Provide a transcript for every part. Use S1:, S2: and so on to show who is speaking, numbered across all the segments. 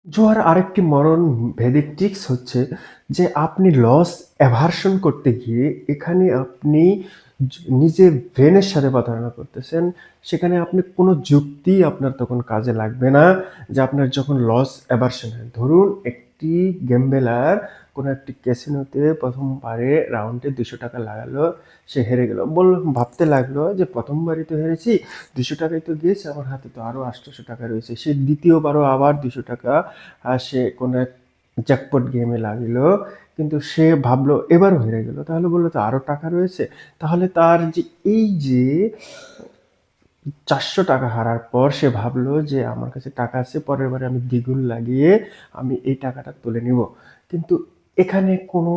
S1: জুয়ার আরেকটি মরণ ভেদিক ট্রিক্স হচ্ছে যে আপনি লস অ্যাভার্সন করতে গিয়ে এখানে আপনি নিজের ব্রেনের সাথে প্রতারণা করতেছেন। সেখানে আপনি কোনো যুক্তি আপনার তখন কাজে লাগবে না যে আপনার যখন লস অ্যাভার্সন হয়। ধরুন একটি গেমবেলার কোনো একটি ক্যাসিনোতে প্রথমবারে রাউন্ডে ৳২০০ লাগালো, সে হেরে গেল। ভাবতে লাগলো যে প্রথমবারই তো হেরেছি, ৳২০০ তো গিয়েছে, আমার হাতে তো আরও ৳৮০০ রয়েছে। সে দ্বিতীয়বারও আবার ৳২০০ সে কোনো এক জ্যাকপট গেমে লাগলো, কিন্তু সে ভাবলো এবারও হেরে গেল। তাহলে বললো তো আরও টাকা রয়েছে। তাহলে তার যে এই যে ৳৪০০ হারার পর সে ভাবলো যে আমার কাছে টাকা আছে, পরের বারে আমি দ্বিগুণ লাগিয়ে আমি এই টাকাটা তুলে নিব। কিন্তু এখানে কোনো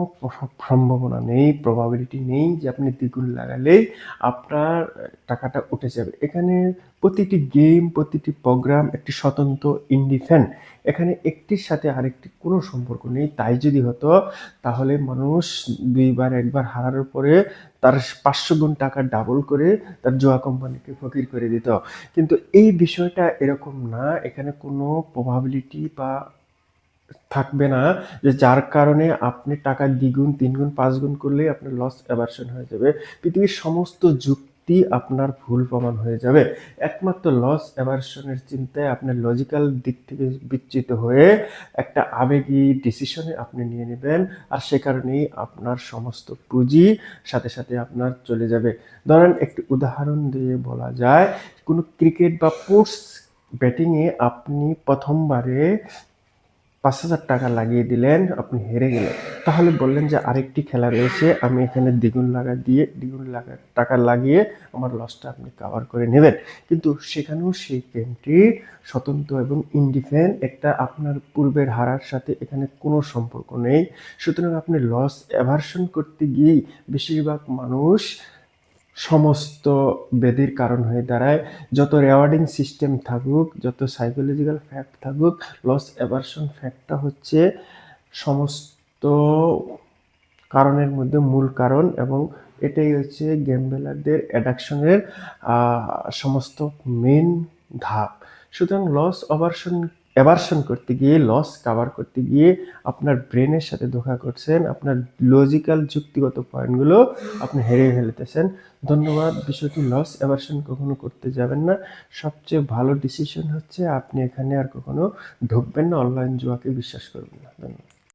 S1: সম্ভাবনা নেই, প্রবাবিলিটি নেই যে আপনি দ্বিগুণ লাগালেই আপনার টাকাটা উঠে যাবে। এখানে প্রতিটি গেম, প্রতিটি প্রোগ্রাম একটি স্বতন্ত্র ইন্ডিপেন্ডেন্ট। এখানে একটির সাথে আরেকটির কোনো সম্পর্ক নেই। তাই যদি হতো তাহলে মানুষ ২ বার ১ বার হারানোর পরে তার ৫০০ গুণ টাকা ডাবল করে তার জুয়া কোম্পানিকে ফকির করে দিত। কিন্তু এই বিষয়টা এরকম না। এখানে কোনো প্রবাবিলিটি বা থাকবে না যে যার কারণে আপনি টাকা দ্বিগুণ, ৩ গুণ, ৫ গুণ করলেই আপনার লস অ্যাভার্সন হয়ে যাবে। পৃথিবীর সমস্ত যুক্তি আপনার ভুল প্রমাণ হয়ে যাবে। একমাত্র লস অ্যাভার্সনের চিন্তায় আপনার লজিক্যাল দিক থেকে বিচ্যুত হয়ে একটা আবেগী ডিসিশনে আপনি নিয়ে নেবেন, আর সে কারণেই আপনার সমস্ত পুঁজি সাথে সাথে আপনার চলে যাবে। ধরেন একটি উদাহরণ দিয়ে বলা যায়, কোনো ক্রিকেট বা স্পোর্টস ব্যাটিংয়ে আপনি প্রথমবারে ৳৫,০০০ লাগিয়ে দিলেন, আপনি হেরে গেলেন। তাহলে বললেন যে আরেকটি খেলা রয়েছে, আমি এখানে দ্বিগুণ টাকা লাগিয়ে আমার লসটা আপনি কভার করে নেবেন। কিন্তু সেখানেও সেই গেমটি স্বতন্ত্র এবং ইন্ডিপেন্ডেন্ট, একটা আপনার পূর্বের হারার সাথে এখানে কোনো সম্পর্ক নেই। সুতরাং আপনি লস অ্যাভার্সন করতে গিয়েই বেশিরভাগ মানুষ সমস্ত ব্যাধির কারণ হয়ে দাঁড়ায়। যত রেওয়ার্ডিং সিস্টেম থাকুক, যত সাইকোলজিক্যাল ফ্যাক্ট থাকুক, লস অ্যাভার্সন ফ্যাক্টটা হচ্ছে সমস্ত কারণের মধ্যে মূল কারণ, এবং এটাই হচ্ছে গেমবেলারদের অ্যাডিকশনের সমস্ত মেন ধাপ। সুতরাং লস অ্যাভার্সন করতে গিয়ে, লস কাভার করতে গিয়ে আপনার ব্রেনের সাথে ধোঁকা করছেন, আপনার লজিক্যাল যুক্তিগত পয়েন্টগুলো আপনি হেরিয়ে ফেলতেছেন। ধন্যবাদ। বিষয়টি লস অ্যাভার্সন কখনো করতে যাবেন না। সবচেয়ে ভালো ডিসিশন হচ্ছে আপনি এখানে আর কখনো ঢুকবেন না, অনলাইন জুয়াকে বিশ্বাস করবেন না। ধন্যবাদ।